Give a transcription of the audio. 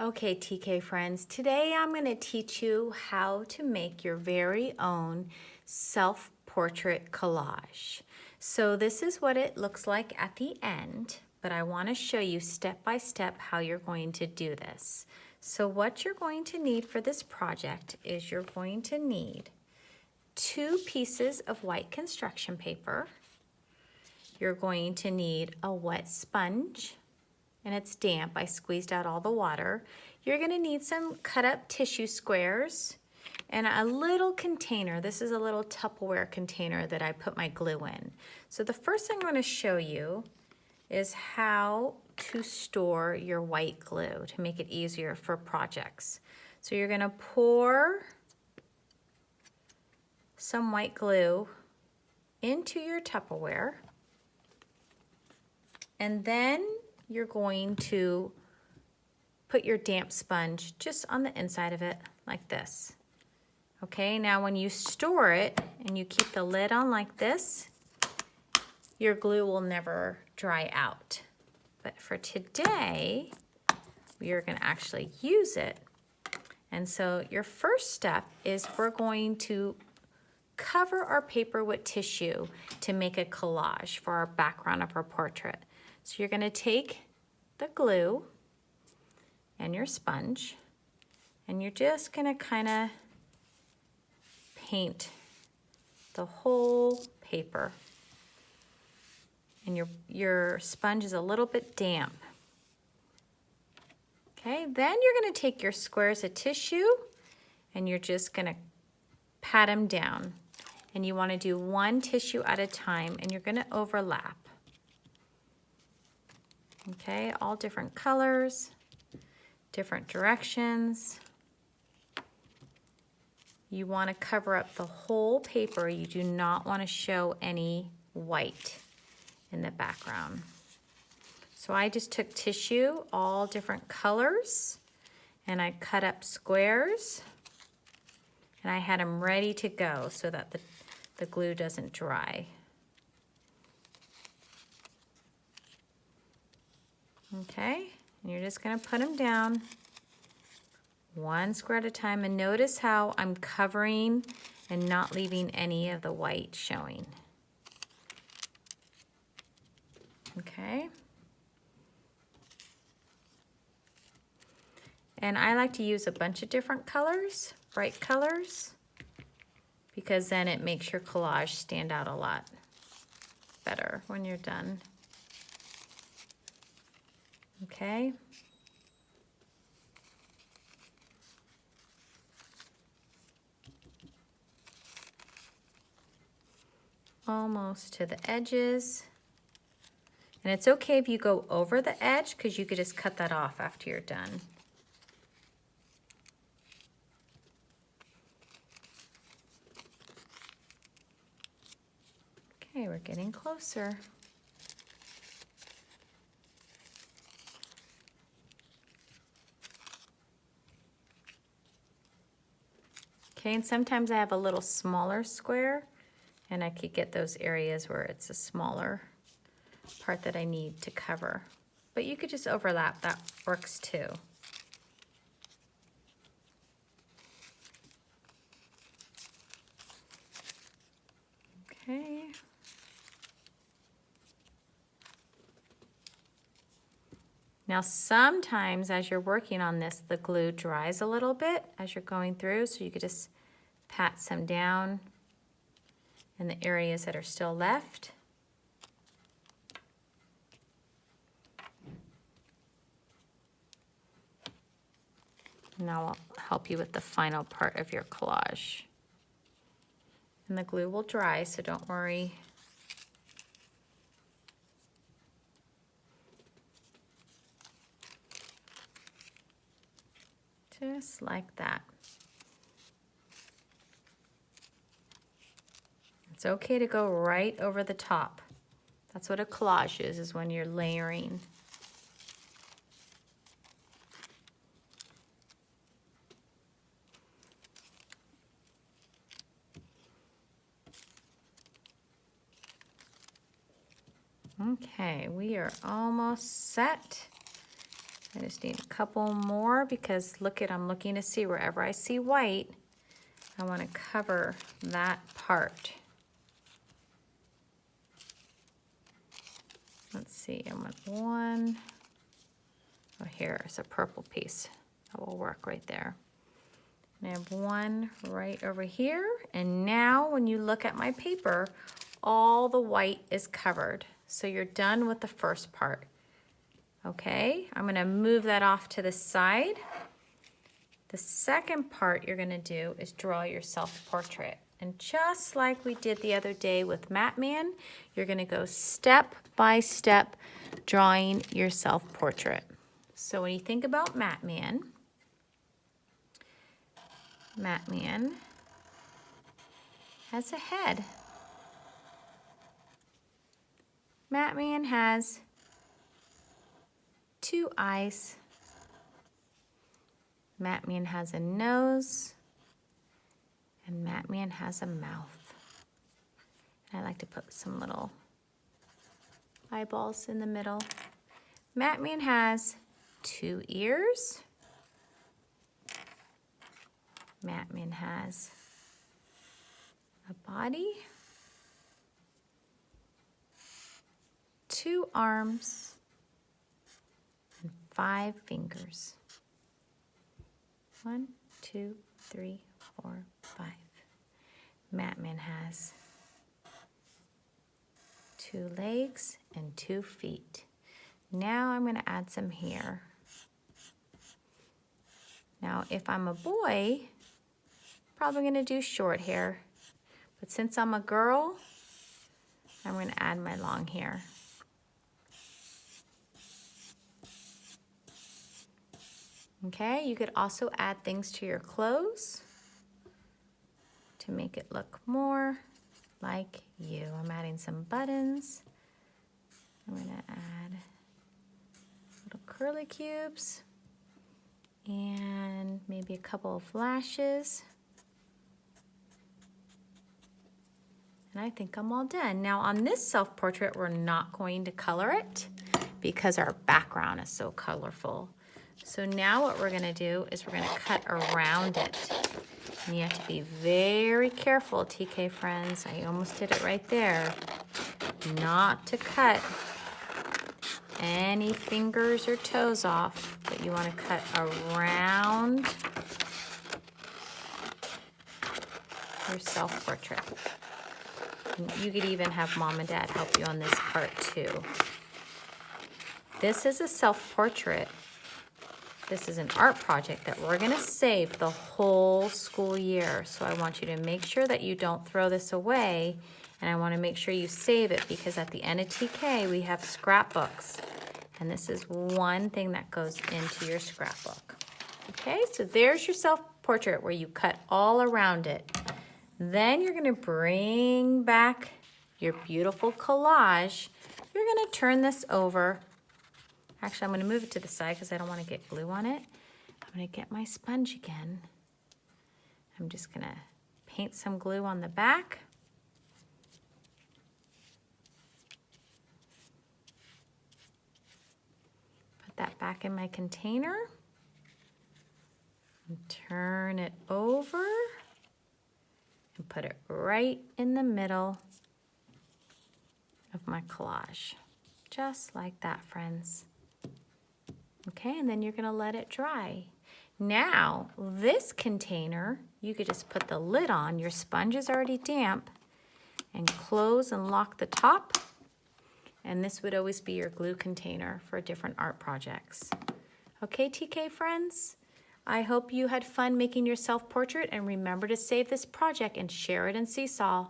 Okay, TK friends, today I'm going to teach you how to make your very own self-portrait collage. So this is what it looks like at the end, but I want to show you step by step how you're going to do this. So what you're going to need for this project is you're going to need 2 pieces of white construction paper. You're going to need a wet sponge, and it's damp. I squeezed out all the water. You're gonna need some cut up tissue squares and a little container. This is a little Tupperware container that I put my glue in. So the first thing I'm gonna show you is how to store your white glue to make it easier for projects. So you're gonna pour some white glue into your Tupperware, and then you're going to put your damp sponge just on the inside of it like this. Okay, now when you store it and you keep the lid on like this, your glue will never dry out. But for today, we are going to actually use it. And so your first step is we're going to cover our paper with tissue to make a collage for our background of our portrait. So you're going to take the glue and your sponge, and you're just going to kind of paint the whole paper. And your sponge is a little bit damp. Okay, then you're going to take your squares of tissue and you're just going to pat them down. And you want to do one tissue at a time, and you're going to overlap. Okay, all different colors, different directions. You want to cover up the whole paper. You do not want to show any white in the background. So I just took tissue, all different colors, and I cut up squares, and I had them ready to go so that the glue doesn't dry. Okay, and you're just going to put them down one square at a time, and notice how I'm covering and not leaving any of the white showing. Okay. And I like to use a bunch of different colors, bright colors, because then it makes your collage stand out a lot better when you're done. Okay. Almost to the edges. And it's okay if you go over the edge, because you could just cut that off after you're done. Okay, we're getting closer. Okay, and sometimes I have a little smaller square, and I could get those areas where it's a smaller part that I need to cover. But you could just overlap, that works too. Okay. Now sometimes as you're working on this, the glue dries a little bit as you're going through, so you could just pat some down in the areas that are still left. Now I'll help you with the final part of your collage. And the glue will dry, so don't worry. Just like that. It's okay to go right over the top. That's what a collage is when you're layering. Okay, we are almost set. I just need a couple more because I'm looking to see wherever I see white, I want to cover that part. Let's see, I want one. Oh, here is a purple piece. That will work right there. And I have one right over here. And now when you look at my paper, all the white is covered. So you're done with the first part. Okay, I'm gonna move that off to the side. The second part you're gonna do is draw your self-portrait. And just like we did the other day with Matte Man, you're gonna go step by step drawing your self-portrait. So when you think about Matte Man has a head. Matte Man has 2 eyes. Matte Man has a nose. And Matte Man has a mouth. And I like to put some little eyeballs in the middle. Matte Man has 2 ears. Matte Man has a body, 2 arms, and 5 fingers. 1, 2, 3, 4, 5. Matte Man has 2 legs and 2 feet. Now I'm going to add some hair. Now if I'm a boy, probably going to do short hair. But since I'm a girl, I'm going to add my long hair. Okay, you could also add things to your clothes to make it look more like you. I'm adding some buttons. I'm going to add little curly cubes and maybe a couple of lashes. And I think I'm all done. Now on this self-portrait, we're not going to color it because our background is so colorful. So now what we're gonna do is we're gonna cut around it. And you have to be very careful, TK friends. I almost did it right there. Not to cut any fingers or toes off, but you wanna cut around your self-portrait. You could even have mom and dad help you on this part too. This is a self-portrait. This is an art project that we're gonna save the whole school year. So I want you to make sure that you don't throw this away, and I wanna make sure you save it because at the end of TK, we have scrapbooks. And this is one thing that goes into your scrapbook. Okay, so there's your self-portrait where you cut all around it. Then you're gonna bring back your beautiful collage. You're gonna turn this over. Actually, I'm gonna move it to the side because I don't wanna get glue on it. I'm gonna get my sponge again. I'm just gonna paint some glue on the back. Put that back in my container. And turn it over. And put it right in the middle of my collage. Just like that, friends. Okay, and then you're gonna let it dry. Now, this container, you could just put the lid on. Your sponge is already damp. And close and lock the top. And this would always be your glue container for different art projects. Okay, TK friends? I hope you had fun making your self-portrait, and remember to save this project and share it in Seesaw.